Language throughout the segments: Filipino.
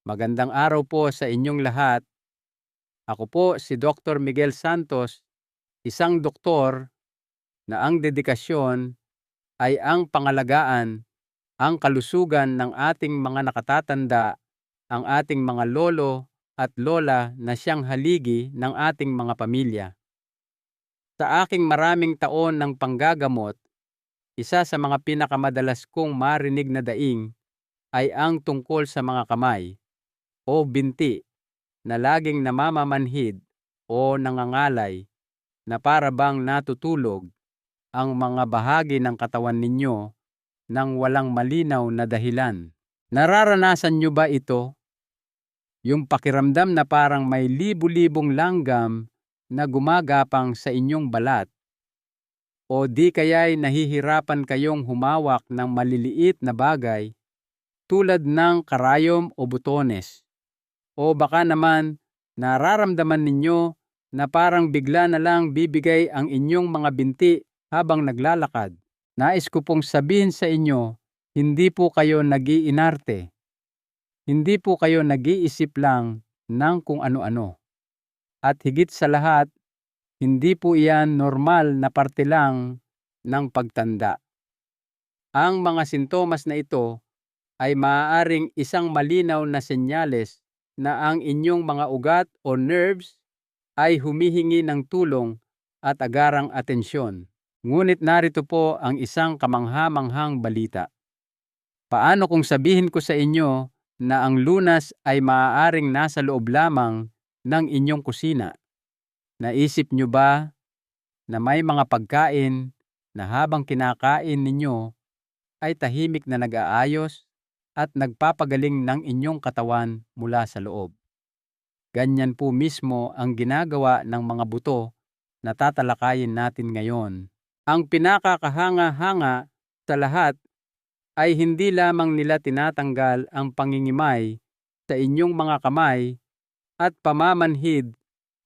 Magandang araw po sa inyong lahat. Ako po si Dr. Miguel Santos, isang doktor na ang dedikasyon ay ang pangalagaan ang kalusugan ng ating mga nakatatanda, ang ating mga lolo at lola na siyang haligi ng ating mga pamilya. Sa aking maraming taon ng panggagamot, isa sa mga pinakamadalas kong marinig na daing ay ang tungkol sa mga kamay o binti na laging namamamanhid o nangangalay na para bang natutulog ang mga bahagi ng katawan ninyo nang walang malinaw na dahilan. Nararanasan nyo ba ito? Yung pakiramdam na parang may libu-libong langgam na gumagapang sa inyong balat? O di kaya'y nahihirapan kayong humawak ng maliliit na bagay tulad ng karayom o butones? O baka naman nararamdaman ninyo na parang bigla na lang bibigay ang inyong mga binti habang naglalakad? Nais ko pong sabihin sa inyo, hindi po kayo nag-iinarte. Hindi po kayo nag-iisip lang ng kung ano-ano. At higit sa lahat, hindi po iyan normal na parte lang ng pagtanda. Ang mga sintomas na ito ay maaaring isang malinaw na senyales na ang inyong mga ugat o nerves ay humihingi ng tulong at agarang atensyon. Ngunit narito po ang isang kamangha-manghang balita. Paano kung sabihin ko sa inyo na ang lunas ay maaaring nasa loob lamang ng inyong kusina? Naisip nyo ba na may mga pagkain na habang kinakain ninyo ay tahimik na nag-aayos at nagpapagaling ng inyong katawan mula sa loob? Ganyan po mismo ang ginagawa ng mga buto na tatalakayin natin ngayon. Ang pinakakahanga-hanga sa lahat ay hindi lamang nila tinatanggal ang pangingimay sa inyong mga kamay at pamamanhid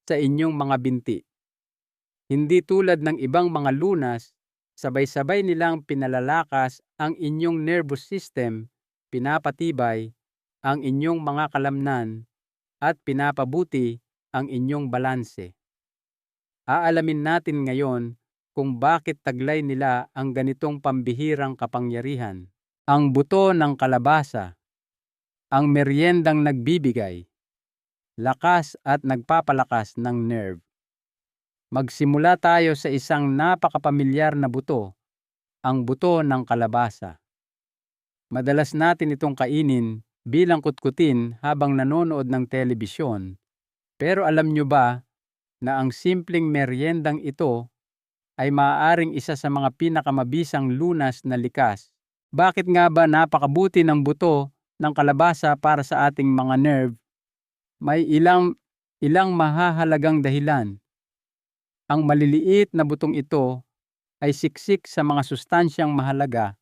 sa inyong mga binti. Hindi tulad ng ibang mga lunas, sabay-sabay nilang pinalalakas ang inyong nervous system, pinapatibay ang inyong mga kalamnan at pinapabuti ang inyong balanse. Aalamin natin ngayon kung bakit taglay nila ang ganitong pambihirang kapangyarihan. Ang buto ng kalabasa, ang meryendang nagbibigay lakas at nagpapalakas ng nerve. Magsimula tayo sa isang napakapamilyar na buto, ang buto ng kalabasa. Madalas natin itong kainin bilang kutkutin habang nanonood ng telebisyon. Pero alam nyo ba na ang simpleng meryendang ito ay maaaring isa sa mga pinakamabisang lunas na likas? Bakit nga ba napakabuti ng buto ng kalabasa para sa ating mga nerve? May ilang mahahalagang dahilan. Ang maliliit na butong ito ay siksik sa mga sustansyang mahalaga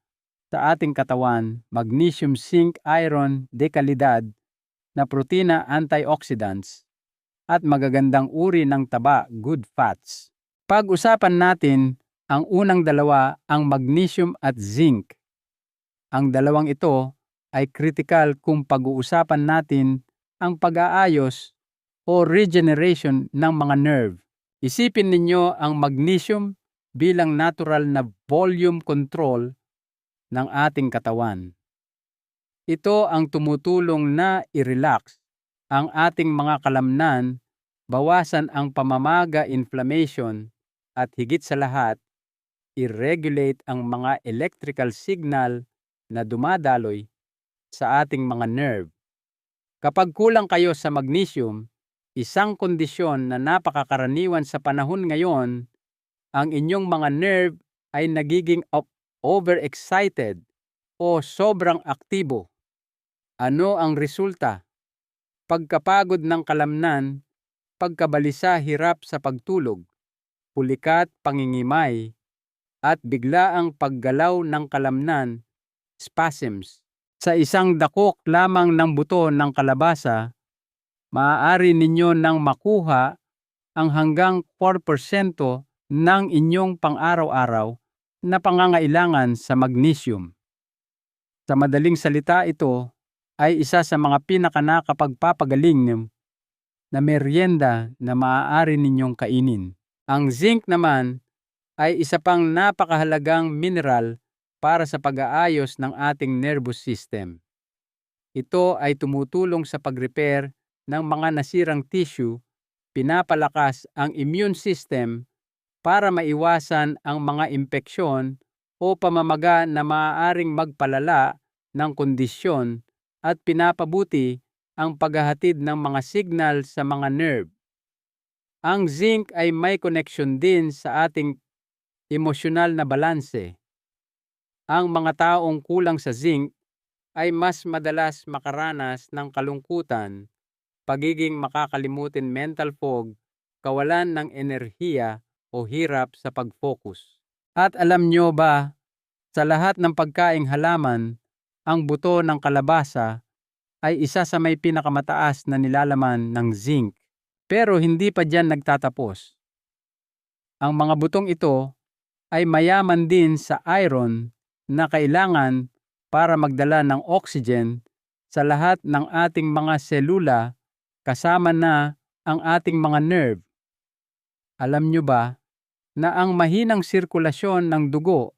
sa ating katawan, magnesium, zinc, iron, dekalidad na protina, antioxidants, at magagandang uri ng taba, good fats. Pag-usapan natin ang unang dalawa, ang magnesium at zinc. Ang dalawang ito ay critical kung pag-uusapan natin ang pag-aayos o regeneration ng mga nerve. Isipin ninyo ang magnesium bilang natural na volume control ng ating katawan. Ito ang tumutulong na i-relax ang ating mga kalamnan, bawasan ang pamamaga, inflammation, at higit sa lahat, i-regulate ang mga electrical signal na dumadaloy sa ating mga nerve. Kapag kulang kayo sa magnesium, isang kondisyon na napakakaraniwan sa panahon ngayon, ang inyong mga nerve ay nagiging overexcited o sobrang aktibo. Ano ang resulta? Pagkapagod ng kalamnan, pagkabalisa, hirap sa pagtulog, pulikat, pangingimay, at biglaang paggalaw ng kalamnan, spasms. Sa isang dakok lamang ng buto ng kalabasa, maaari ninyo nang makuha ang hanggang 4% ng inyong pang-araw-araw na pangangailangan sa magnesium. Sa madaling salita, ito ay isa sa mga pinakanakapagpapagaling na meryenda na maaari ninyong kainin. Ang zinc naman ay isa pang napakahalagang mineral para sa pag-aayos ng ating nervous system. Ito ay tumutulong sa pag-repair ng mga nasirang tissue, pinapalakas ang immune system para maiwasan ang mga impeksyon o pamamaga na maaaring magpalala ng kondisyon at pinapabuti ang paghahatid ng mga signal sa mga nerve. Ang zinc ay may connection din sa ating emosyonal na balanse. Ang mga taong kulang sa zinc ay mas madalas makaranas ng kalungkutan, pagiging makakalimutin, mental fog, kawalan ng enerhiya o hirap sa pag-focus. At alam nyo ba, sa lahat ng pagkaing halaman, ang buto ng kalabasa ay isa sa may pinakamataas na nilalaman ng zinc. Pero hindi pa diyan nagtatapos. Ang mga butong ito ay mayaman din sa iron na kailangan para magdala ng oxygen sa lahat ng ating mga selula, kasama na ang ating mga nerve. Alam nyo ba na ang mahinang sirkulasyon ng dugo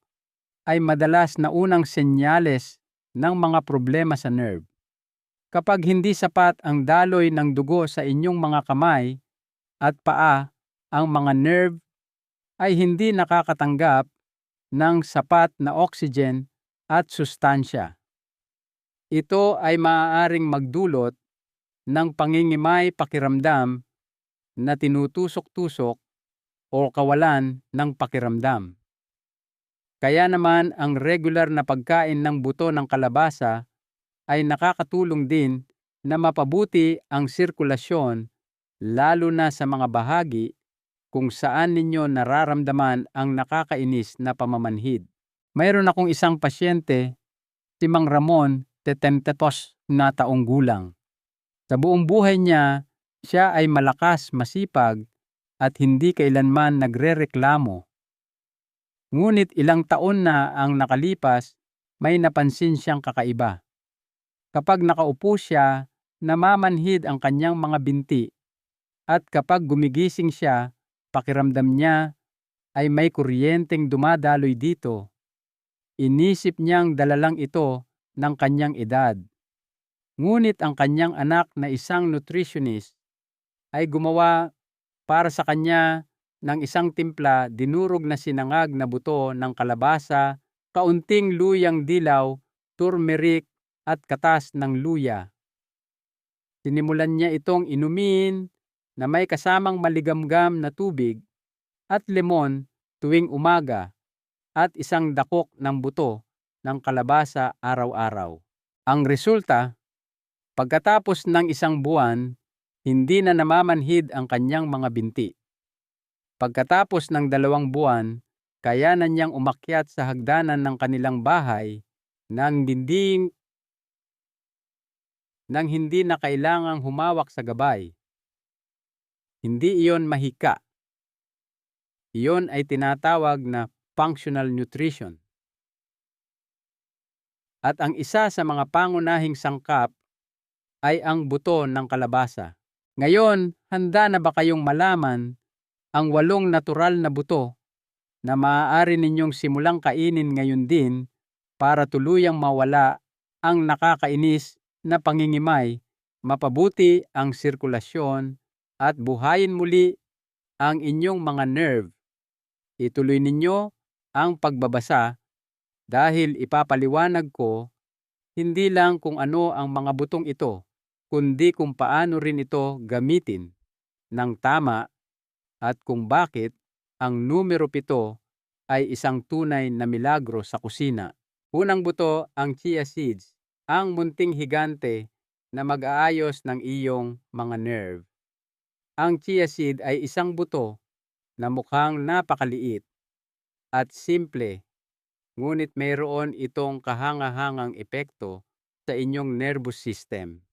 ay madalas na unang senyales ng mga problema sa nerve? Kapag hindi sapat ang daloy ng dugo sa inyong mga kamay at paa, ang mga nerve ay hindi nakakatanggap ng sapat na oxygen at sustansya. Ito ay maaaring magdulot ng pangingimay, pakiramdam na tinutusok-tusok o kawalan ng pakiramdam. Kaya naman ang regular na pagkain ng buto ng kalabasa ay nakakatulong din na mapabuti ang sirkulasyon, lalo na sa mga bahagi kung saan ninyo nararamdaman ang nakakainis na pamamanhid. Mayroon akong isang pasyente, si Mang Ramon, 72 na taong gulang. Sa buong buhay niya, siya ay malakas, masipag, at hindi kailanman nagrereklamo. Ngunit ilang taon na ang nakalipas, may napansin siyang kakaiba. Kapag nakaupo siya, namamanhid ang kanyang mga binti, at kapag gumigising siya, pakiramdam niya ay may kuryenteng dumadaloy dito. Inisip niyang dala lang ito ng kanyang edad. Ngunit ang kanyang anak na isang nutritionist ay gumawa para sa kanya ng isang timpla dinurog na sinangag na buto ng kalabasa, kaunting luyang dilaw, turmeric at katas ng luya. Sinimulan niya itong inumin na may kasamang maligamgam na tubig at lemon tuwing umaga at isang dakok ng buto ng kalabasa araw-araw. Ang resulta, pagkatapos ng isang buwan, hindi na namamanhid ang kanyang mga binti. Pagkatapos ng 2 buwan, kaya na niyang umakyat sa hagdanan ng kanilang bahay nang hindi na kailangang humawak sa gabay. Hindi iyon mahika. Iyon ay tinatawag na functional nutrition. At ang isa sa mga pangunahing sangkap ay ang buto ng kalabasa. Ngayon, handa na ba kayong malaman ang 8 natural na buto na maaari ninyong simulang kainin ngayon din para tuluyang mawala ang nakakainis na pangingimay, mapabuti ang sirkulasyon, at buhayin muli ang inyong mga nerve? Ituloy ninyo ang pagbabasa dahil ipapaliwanag ko hindi lang kung ano ang mga butong ito, kundi kung paano rin ito gamitin ng tama at kung bakit ang numero 7 ay isang tunay na milagro sa kusina. Unang buto, ang chia seeds, ang munting higante na mag-aayos ng iyong mga nerve. Ang chia seed ay isang buto na mukhang napakaliit at simple, ngunit mayroon itong kahanga-hangang epekto sa inyong nervous system.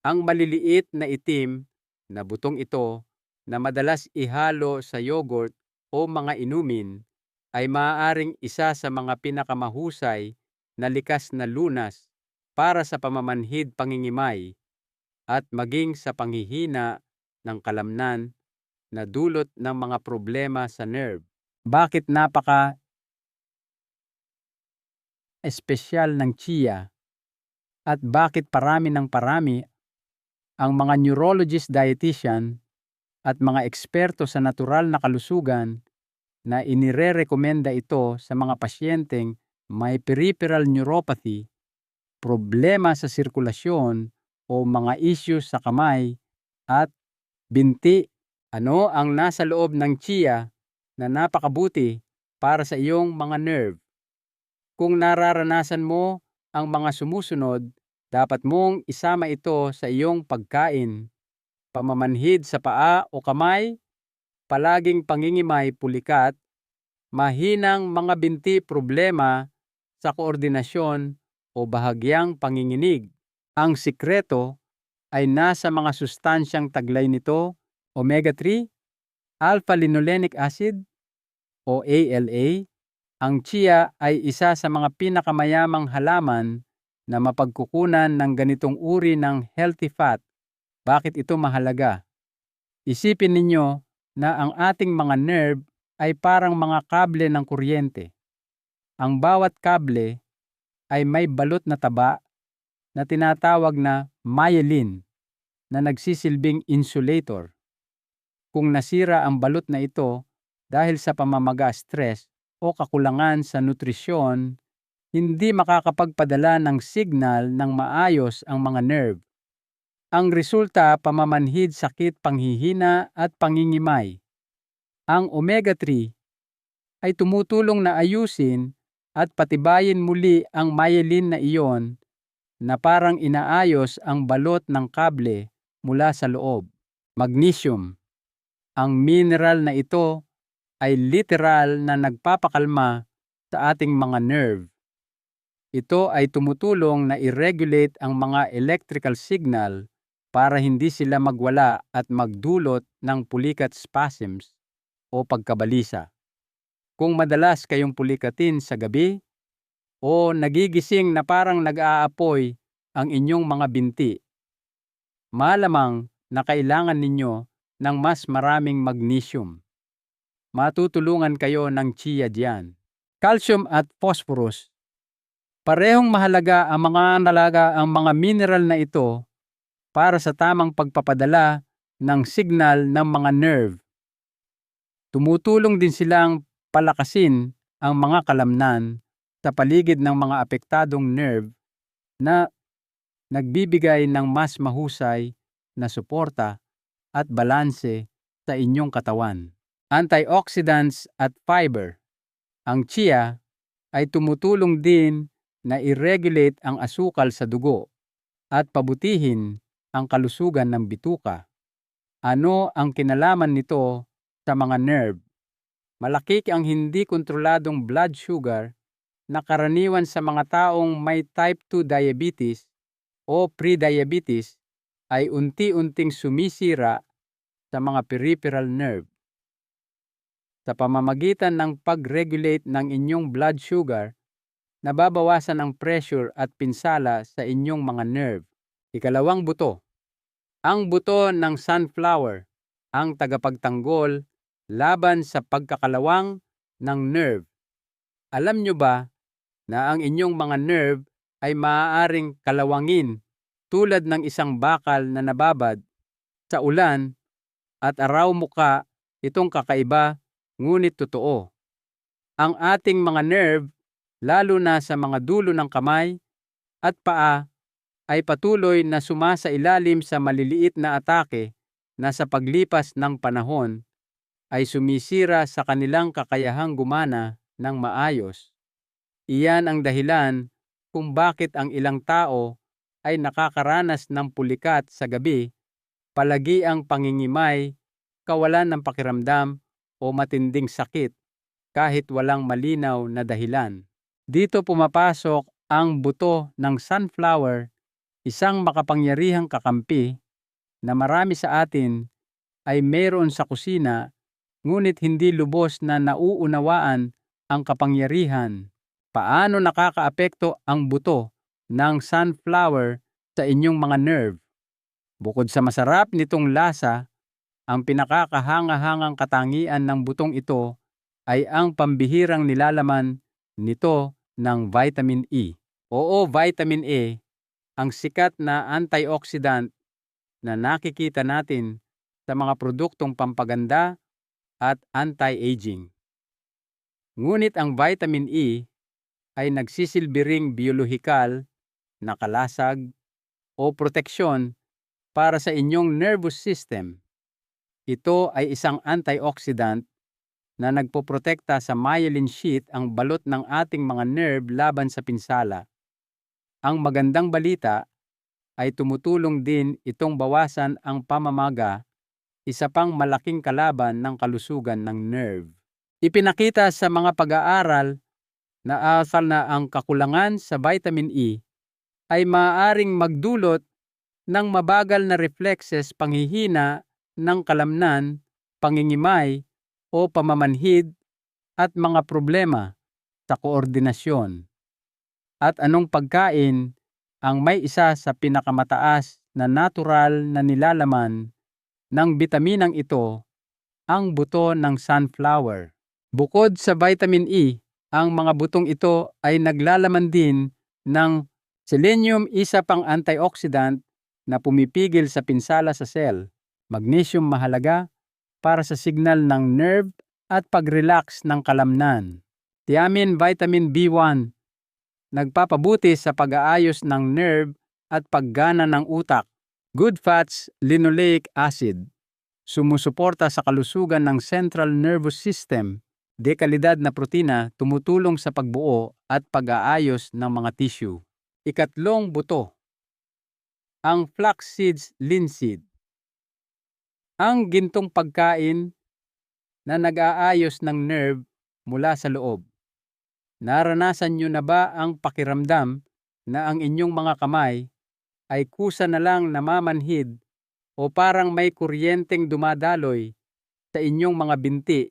Ang maliliit na itim na butong ito na madalas ihalo sa yogurt o mga inumin ay maaaring isa sa mga pinakamahusay na likas na lunas para sa pamamanhid pangingimay at maging sa panghihina ng kalamnan na dulot ng mga problema sa nerve. Bakit espesyal ng chia at bakit parami ng parami ang mga neurologist, dietitian at mga eksperto sa natural na kalusugan na inirerekomenda ito sa mga pasyenteng may peripheral neuropathy, problema sa sirkulasyon o mga issues sa kamay at binti. Ano ang nasa loob ng chia na napakabuti para sa iyong mga nerve? Kung nararanasan mo ang mga sumusunod, dapat mong isama ito sa iyong pagkain, pamamanhid sa paa o kamay, palaging pangingimay pulikat, mahinang mga binti, problema sa koordinasyon o bahagyang panginginig. Ang sikreto ay nasa mga sustansyang taglay nito: omega-3, alpha-linolenic acid o ALA. Ang chia ay isa sa mga pinakamayamang halaman na mapagkukunan ng ganitong uri ng healthy fat. Bakit ito mahalaga? Isipin ninyo na ang ating mga nerve ay parang mga kable ng kuryente. Ang bawat kable ay may balot na taba na tinatawag na myelin na nagsisilbing insulator. Kung nasira ang balot na ito dahil sa pamamaga, stress o kakulangan sa nutrisyon, hindi makakapagpadala ng signal ng maayos ang mga nerve. Ang resulta, pamamanhid, sakit, panghihina at pangingimay. Ang omega-3 ay tumutulong na ayusin at patibayin muli ang myelin na iyon na parang inaayos ang balot ng kable mula sa loob. Magnesium. Ang mineral na ito ay literal na nagpapakalma sa ating mga nerve. Ito ay tumutulong na i-regulate ang mga electrical signal para hindi sila magwala at magdulot ng pulikat, spasms o pagkabalisa. Kung madalas kayong pulikatin sa gabi o nagigising na parang nag-aapoy ang inyong mga binti, malamang na kailangan ninyo ng mas maraming magnesium. Matutulungan kayo ng chia diyan. Calcium at phosphorus. Parehong mahalaga ang mga mineral na ito para sa tamang pagpapadala ng signal ng mga nerve. Tumutulong din silang palakasin ang mga kalamnan sa paligid ng mga apektadong nerve na nagbibigay ng mas mahusay na suporta at balanse sa inyong katawan. Antioxidants at fiber. Ang chia ay tumutulong din na i-regulate ang asukal sa dugo at pabutihin ang kalusugan ng bituka. Ano ang kinalaman nito sa mga nerve? Malaki ang hindi kontroladong blood sugar na karaniwan sa mga taong may type 2 diabetes o pre-diabetes ay unti-unting sumisira sa mga peripheral nerve. Sa pamamagitan ng pag-regulate ng inyong blood sugar, nababawasan ang pressure at pinsala sa inyong mga nerve. Ikalawang buto. Ang buto ng sunflower, ang tagapagtanggol laban sa pagkakalawang ng nerve. Alam nyo ba na ang inyong mga nerve ay maaaring kalawangin tulad ng isang bakal na nababad sa ulan at araw muka? Itong kakaiba ngunit totoo. Ang ating mga nerve, lalo na sa mga dulo ng kamay at paa, ay patuloy na sumasailalim sa maliliit na atake na sa paglipas ng panahon ay sumisira sa kanilang kakayahang gumana ng maayos. Iyan ang dahilan kung bakit ang ilang tao ay nakakaranas ng pulikat sa gabi, palagi ang pangingimay, kawalan ng pakiramdam o matinding sakit kahit walang malinaw na dahilan. Dito pumapasok ang buto ng sunflower, isang makapangyarihang kakampi na marami sa atin ay mayroon sa kusina ngunit hindi lubos na nauunawaan ang kapangyarihan. Paano nakakaapekto ang buto ng sunflower sa inyong mga nerve. Bukod sa masarap nitong lasa, ang pinakakahanga-hangang katangian ng butong ito ay ang pambihirang nilalaman nito ng vitamin E. Oo, vitamin E, ang sikat na antioxidant na nakikita natin sa mga produktong pampaganda at anti-aging. Ngunit ang vitamin E ay nagsisilbi ring biolohikal na kalasag o proteksyon para sa inyong nervous system. Ito ay isang antioxidant na nagpoprotekta sa myelin sheath, ang balot ng ating mga nerve laban sa pinsala. Ang magandang balita ay tumutulong din itong bawasan ang pamamaga, isa pang malaking kalaban ng kalusugan ng nerve. Ipinakita sa mga pag-aaral na asal na ang kakulangan sa vitamin E ay maaaring magdulot ng mabagal na reflexes, panghihina ng kalamnan, pangingimay o pamamanhid at mga problema sa koordinasyon. At anong pagkain ang may isa sa pinakamataas na natural na nilalaman ng bitaminang ito? Ang buto ng sunflower. Bukod sa vitamin E, ang mga butong ito ay naglalaman din ng selenium, isa pang antioxidant na pumipigil sa pinsala sa cell. Magnesium, mahalaga para sa signal ng nerve at pag-relax ng kalamnan. Thiamine, vitamin B1, nagpapabuti sa pag-aayos ng nerve at paggana ng utak. Good fats, linoleic acid, sumusuporta sa kalusugan ng central nervous system. Dekalidad na protina, tumutulong sa pagbuo at pag-aayos ng mga tissue. Ikatlong buto, ang flax seeds, linseed. Ang gintong pagkain na nag-aayos ng nerve mula sa loob. Naranasan nyo na ba ang pakiramdam na ang inyong mga kamay ay kusa na lang namamanhid o parang may kuryenteng dumadaloy sa inyong mga binti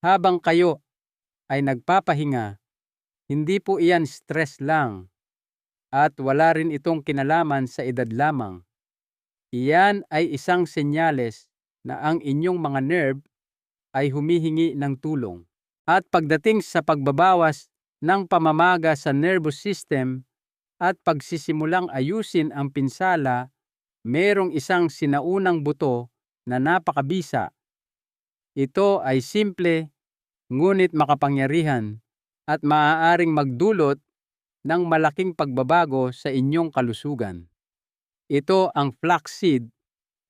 habang kayo ay nagpapahinga? Hindi po iyan stress lang at wala rin itong kinalaman sa edad lamang. Iyan ay isang senyales na ang inyong mga nerve ay humihingi ng tulong. At pagdating sa pagbabawas ng pamamaga sa nervous system at pagsisimulang ayusin ang pinsala, merong isang sinaunang buto na napakabisa. Ito ay simple ngunit makapangyarihan at maaaring magdulot ng malaking pagbabago sa inyong kalusugan. Ito ang flaxseed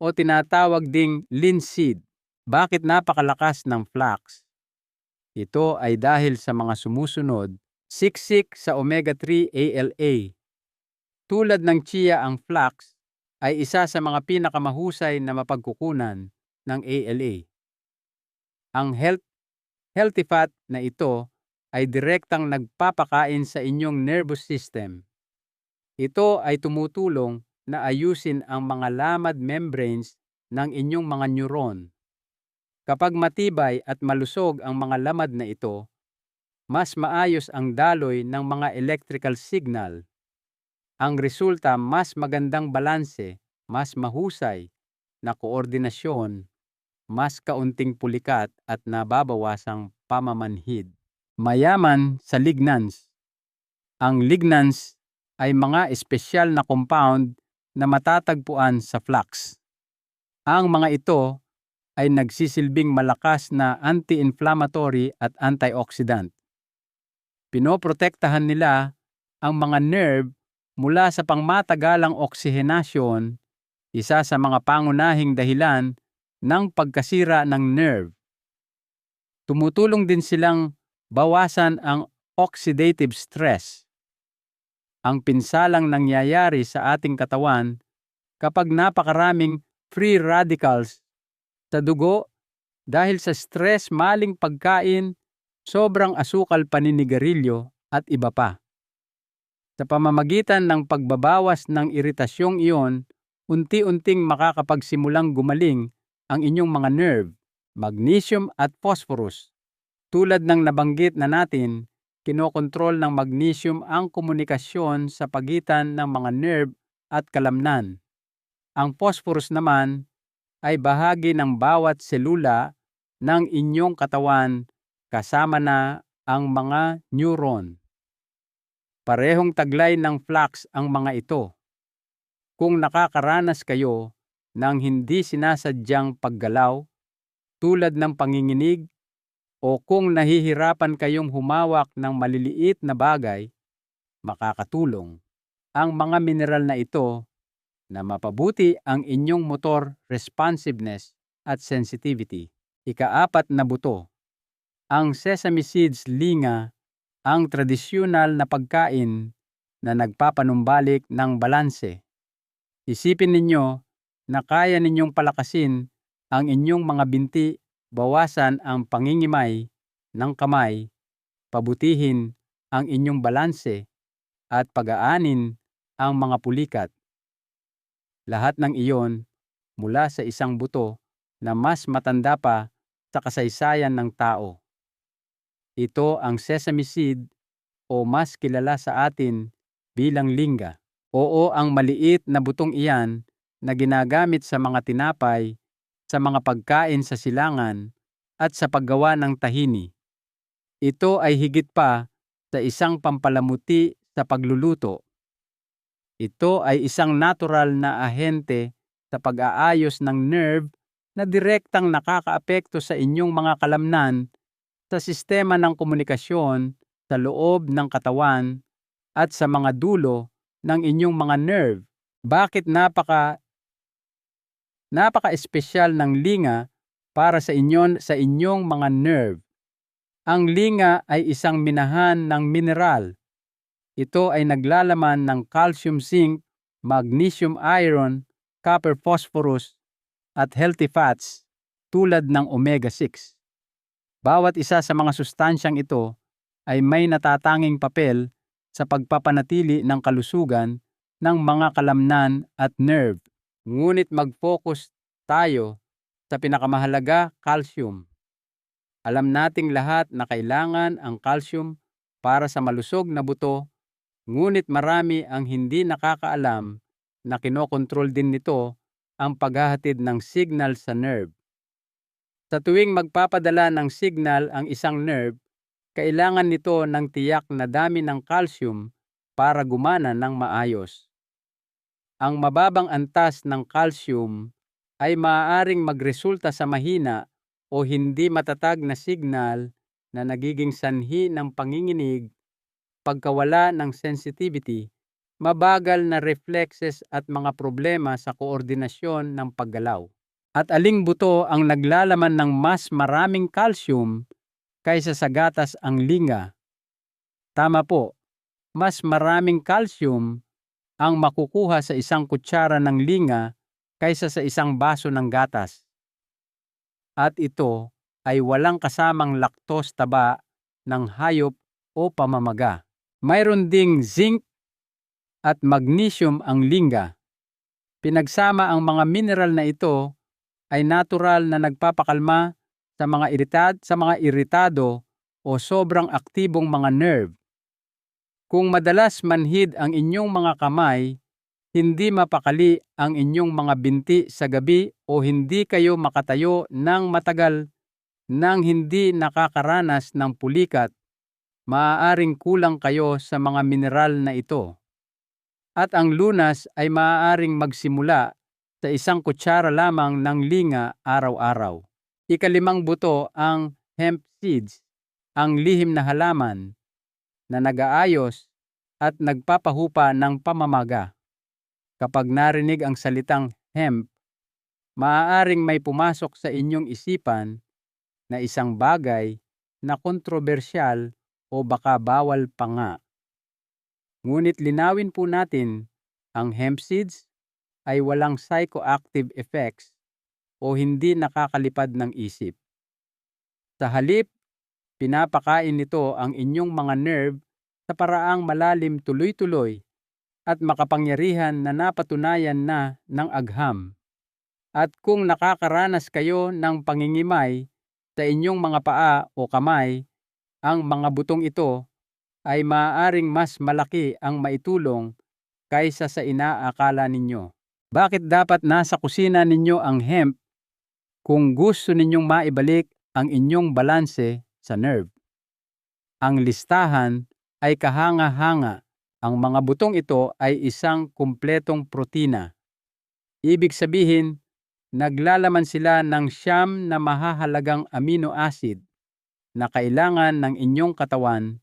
o tinatawag ding linseed. Bakit napakalakas ng flax? Ito ay dahil sa mga sumusunod: siksik sa omega-3 ALA. Tulad ng chia, ang flax ay isa sa mga pinakamahusay na mapagkukunan ng ALA. Ang healthy fat na ito ay direktang nagpapakain sa inyong nervous system. Ito ay tumutulong na ayusin ang mga lamad membranes ng inyong mga neuron. Kapag matibay at malusog ang mga lamad na ito, mas maayos ang daloy ng mga electrical signal. Ang resulta, mas magandang balanse, mas mahusay na koordinasyon, mas kaunting pulikat at nababawasang pamamanhid. Mayaman sa lignans. Ang lignans ay mga espesyal na compound na matatagpuan sa flax. Ang mga ito ay nagsisilbing malakas na anti-inflammatory at antioxidant. Pinoprotektahan nila ang mga nerve mula sa pangmatagalang oksihenasyon, isa sa mga pangunahing dahilan ng pagkasira ng nerve. Tumutulong din silang bawasan ang oxidative stress, ang pinsalang nangyayari sa ating katawan kapag napakaraming free radicals sa dugo dahil sa stress, maling pagkain, sobrang asukal, paninigarilyo at iba pa. Sa pamamagitan ng pagbabawas ng iritasyong iyon, unti-unting makakapagsimulang gumaling ang inyong mga nerve. Magnesium at phosphorus. Tulad ng nabanggit na natin, kinokontrol ng magnesium ang komunikasyon sa pagitan ng mga nerve at kalamnan. Ang phosphorus naman ay bahagi ng bawat selula ng inyong katawan kasama na ang mga neuron. Parehong taglay ng flux ang mga ito. Kung nakakaranas kayo ng hindi sinasadyang paggalaw tulad ng panginginig o kung nahihirapan kayong humawak ng maliliit na bagay, makakatulong ang mga mineral na ito na mapabuti ang inyong motor responsiveness at sensitivity. Ika-4 na buto. Ang sesame seeds linga ang tradisyonal na pagkain na nagpapanumbalik ng balanse. Isipin ninyo na kaya ninyong palakasin ang inyong mga binti, bawasan ang pangingimay ng kamay, pabutihin ang inyong balanse, at pag-aanin ang mga pulikat. Lahat ng iyon mula sa isang buto na mas matanda pa sa kasaysayan ng tao. Ito ang sesame seed o mas kilala sa atin bilang linga. Oo, ang maliit na butong iyan na ginagamit sa mga tinapay, sa mga pagkain sa silangan, at sa paggawa ng tahini. Ito ay higit pa sa isang pampalamuti sa pagluluto. Ito ay isang natural na ahente sa pag-aayos ng nerve na direktang nakakaapekto sa inyong mga kalamnan, sa sistema ng komunikasyon sa loob ng katawan at sa mga dulo ng inyong mga nerve. Bakit napaka-espesyal ng linga para sa inyong mga nerve? Ang linga ay isang minahan ng mineral. Ito ay naglalaman ng calcium, zinc, magnesium, iron, copper, phosphorus, at healthy fats tulad ng omega-6. Bawat isa sa mga sustansyang ito ay may natatanging papel sa pagpapanatili ng kalusugan ng mga kalamnan at nerve. Ngunit mag-focus tayo sa pinakamahalaga, calcium. Alam nating lahat na kailangan ang calcium para sa malusog na buto, ngunit marami ang hindi nakakaalam na kinokontrol din nito ang paghahatid ng signal sa nerve. Sa tuwing magpapadala ng signal ang isang nerve, kailangan nito ng tiyak na dami ng calcium para gumana ng maayos. Ang mababang antas ng calcium ay maaaring magresulta sa mahina o hindi matatag na signal na nagiging sanhi ng panginginig, pagkawala ng sensitivity, mabagal na reflexes at mga problema sa koordinasyon ng paggalaw. At aling buto ang naglalaman ng mas maraming calcium kaysa sa gatas? Ang linga. Tama po, mas maraming calcium ang makukuha sa isang kutsara ng linga kaysa sa isang baso ng gatas. At ito ay walang kasamang lactose, taba ng hayop o pamamaga. Mayroon ding zinc at magnesium ang linga. Pinagsama ang mga mineral na ito ay natural na nagpapakalma sa mga iritado o sobrang aktibong mga nerve. Kung madalas manhid ang inyong mga kamay, hindi mapakali ang inyong mga binti sa gabi o hindi kayo makatayo ng matagal nang hindi nakakaranas ng pulikat, maaaring kulang kayo sa mga mineral na ito. At ang lunas ay maaaring magsimula sa isang kutsara lamang ng linga araw-araw. Ika-5 buto ang hemp seeds, ang lihim na halaman na nag-aayos at nagpapahupa ng pamamaga. Kapag narinig ang salitang hemp, maaaring may pumasok sa inyong isipan na isang bagay na kontrobersyal o baka bawal pa nga. Ngunit linawin po natin, ang hemp seeds ay walang psychoactive effects o hindi nakakalipad ng isip. Sa halip, pinapakain nito ang inyong mga nerve sa paraang malalim, tuloy-tuloy at makapangyarihan na napatunayan na ng agham. At kung nakakaranas kayo ng pangingimay sa inyong mga paa o kamay, ang mga butong ito ay maaaring mas malaki ang maitulong kaysa sa inaakala ninyo. Bakit dapat nasa kusina ninyo ang hemp kung gusto ninyong maibalik ang inyong balanse sa nerve? Ang listahan ay kahanga-hanga. Ang mga butong ito ay isang kumpletong protina. Ibig sabihin, naglalaman sila ng 9 na mahahalagang amino acid na kailangan ng inyong katawan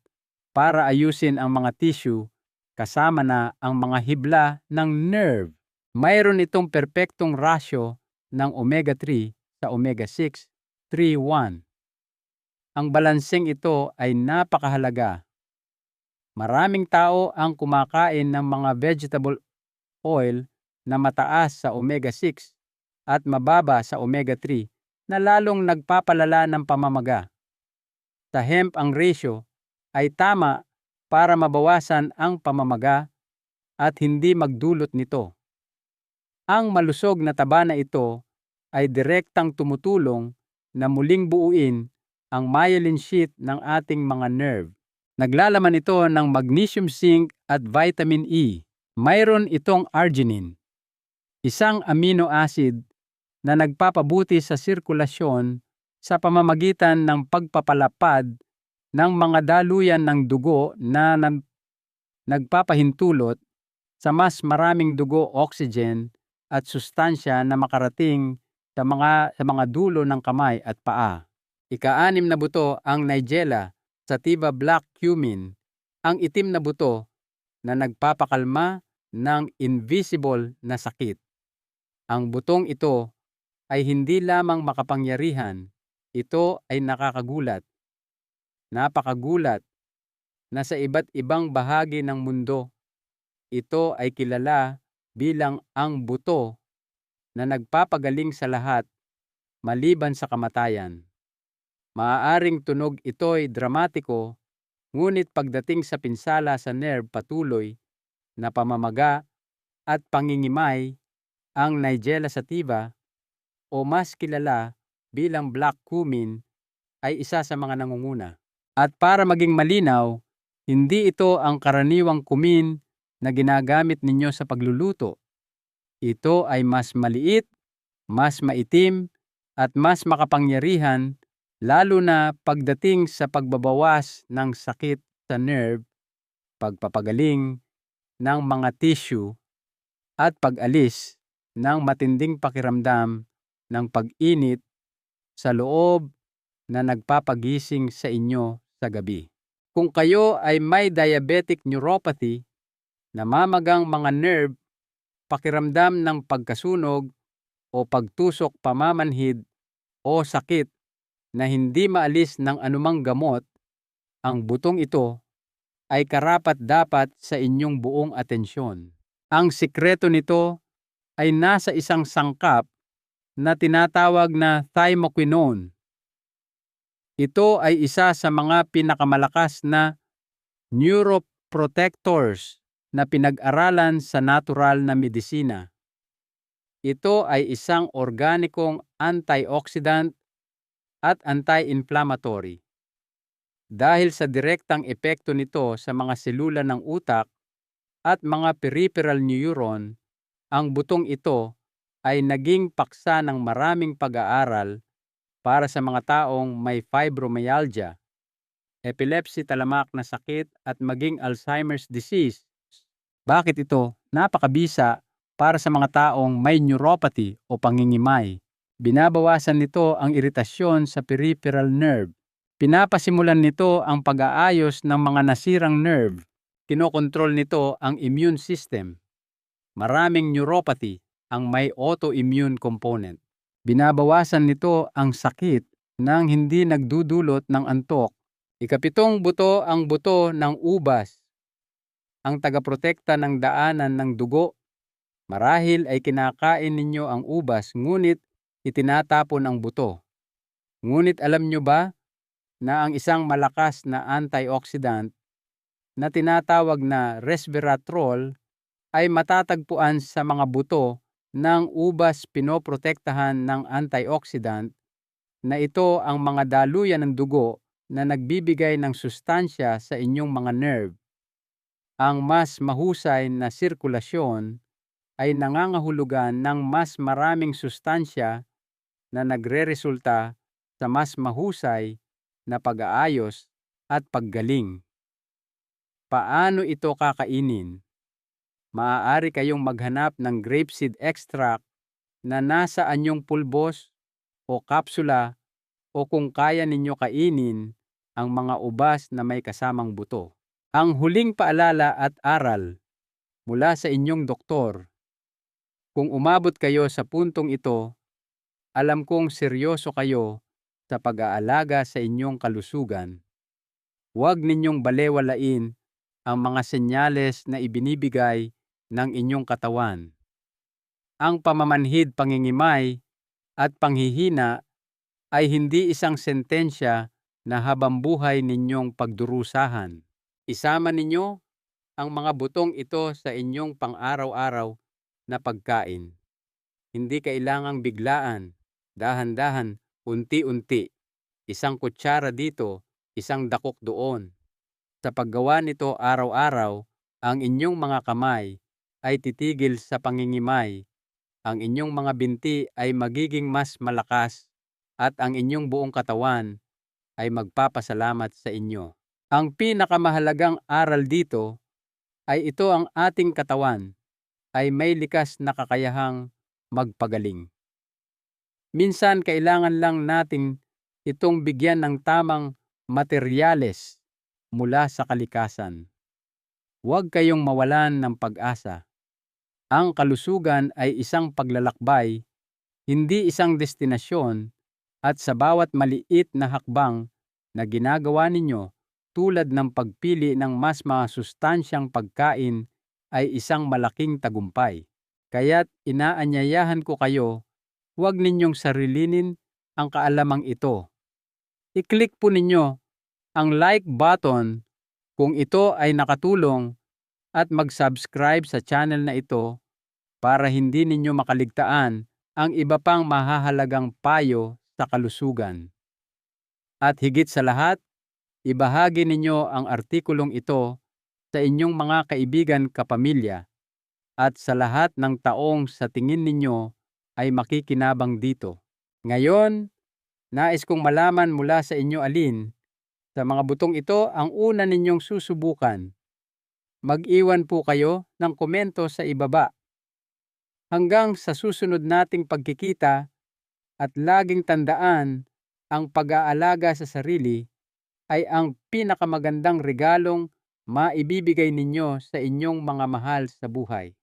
para ayusin ang mga tissue kasama na ang mga hibla ng nerve. Mayroon itong perpektong rasyo ng omega-3 sa omega-6, 3:1. Ang balanseng ito ay napakahalaga. Maraming tao ang kumakain ng mga vegetable oil na mataas sa omega-6 at mababa sa omega-3 na lalong nagpapalala ng pamamaga. Sa hemp ang ratio ay tama para mabawasan ang pamamaga at hindi magdulot nito. Ang malusog na taba na ito ay direktang tumutulong na muling buuin ang myelin sheath ng ating mga nerve. Naglalaman ito ng magnesium, zinc at vitamin E. Mayroon itong arginine, isang amino acid na nagpapabuti sa sirkulasyon sa pamamagitan ng pagpapalapad ng mga daluyan ng dugo na nagpapahintulot sa mas maraming dugo, oxygen at sustansya na makarating sa mga dulo ng kamay at paa. Ika-6 na buto ang Nigella sativa black cumin, ang itim na buto na nagpapakalma ng invisible na sakit. Ang butong ito ay hindi lamang makapangyarihan, ito ay nakakagulat. Napakagulat na sa iba't ibang bahagi ng mundo, ito ay kilala bilang ang buto na nagpapagaling sa lahat maliban sa kamatayan. Maaaring tunog ito'y dramatiko, ngunit pagdating sa pinsala sa nerve patuloy na pamamaga at pangingimay, ang Nigella sativa o mas kilala bilang black cumin ay isa sa mga nangunguna. At para maging malinaw, hindi ito ang karaniwang cumin na ginagamit ninyo sa pagluluto. Ito ay mas maliit, mas maitim, at mas makapangyarihan lalo na pagdating sa pagbabawas ng sakit sa nerve, pagpapagaling ng mga tissue, at pag-alis ng matinding pakiramdam ng pag-init sa loob na nagpapagising sa inyo sa gabi. Kung kayo ay may diabetic neuropathy, namamagang mga nerve, pakiramdam ng pagkasunog o pagtusok pamamanhid o sakit na hindi maalis ng anumang gamot, ang butong ito ay karapat-dapat sa inyong buong atensyon. Ang sikreto nito ay nasa isang sangkap na tinatawag na thymoquinone. Ito ay isa sa mga pinakamalakas na neuroprotectors na pinag-aralan sa natural na medisina. Ito ay isang organikong antioxidant at anti-inflammatory. Dahil sa direktang epekto nito sa mga selula ng utak at mga peripheral neuron, ang butong ito ay naging paksa ng maraming pag-aaral para sa mga taong may fibromyalgia, epilepsy, talamak na sakit at maging Alzheimer's disease. Bakit ito? Napakabisa para sa mga taong may neuropathy o pangingimay. Binabawasan nito ang iritasyon sa peripheral nerve. Pinapasimulan nito ang pag-aayos ng mga nasirang nerve. Kinokontrol nito ang immune system. Maraming neuropathy ang may autoimmune component. Binabawasan nito ang sakit nang hindi nagdudulot ng antok. Ika-7 buto ang buto ng ubas, ang tagaprotekta ng daanan ng dugo. Marahil ay kinakain ninyo ang ubas ngunit itinatapon ang buto. Ngunit alam nyo ba na ang isang malakas na antioxidant na tinatawag na resveratrol ay matatagpuan sa mga buto ng ubas? Pinoprotektahan ng antioxidant na ito ang mga daluyan ng dugo na nagbibigay ng sustansya sa inyong mga nerve. Ang mas mahusay na sirkulasyon ay nangangahulugan ng mas maraming sustansya na nagreresulta sa mas mahusay na pag-aayos at paggaling. Paano ito kakainin? Maaari kayong maghanap ng grapeseed extract na nasa anyong pulbos o kapsula, o kung kaya ninyo kainin ang mga ubas na may kasamang buto. Ang huling paalala at aral mula sa inyong doktor. Kung umabot kayo sa puntong ito, alam kong seryoso kayo sa pag-aalaga sa inyong kalusugan. Huwag ninyong balewalain ang mga senyales na ibinibigay ng inyong katawan. Ang pamamanhid, pangingimay at panghihina ay hindi isang sentensya na habambuhay ninyong pagdurusahan. Isama ninyo ang mga butong ito sa inyong pang-araw-araw na pagkain. Hindi kailangang biglaan, dahan-dahan, unti-unti. Isang kutsara dito, isang dakok doon. Sa paggawa nito araw-araw, ang inyong mga kamay ay titigil sa pangingimay. Ang inyong mga binti ay magiging mas malakas at ang inyong buong katawan ay magpapasalamat sa inyo. Ang pinakamahalagang aral dito ay ito: ang ating katawan ay may likas na kakayahang magpagaling. Minsan kailangan lang nating itong bigyan ng tamang materyales mula sa kalikasan. Huwag kayong mawalan ng pag-asa. Ang kalusugan ay isang paglalakbay, hindi isang destinasyon, at sa bawat maliit na hakbang na ginagawa ninyo, tulad ng pagpili ng mas masustansyang pagkain, ay isang malaking tagumpay. Kaya't inaanyayahan ko kayo, huwag ninyong sarilinin ang kaalamang ito. I-click po ninyo ang like button kung ito ay nakatulong at mag-subscribe sa channel na ito para hindi ninyo makaligtaan ang iba pang mahahalagang payo sa kalusugan. At higit sa lahat, ibahagi ninyo ang artikulong ito sa inyong mga kaibigan, kapamilya, at sa lahat ng taong sa tingin ninyo ay makikinabang dito. Ngayon, nais kong malaman mula sa inyo alin sa mga butong ito ang una ninyong susubukan. Mag-iwan po kayo ng komento sa ibaba. Hanggang sa susunod nating pagkikita, at laging tandaan, ang pag-aalaga sa sarili ay ang pinakamagandang regalong maibibigay ninyo sa inyong mga mahal sa buhay.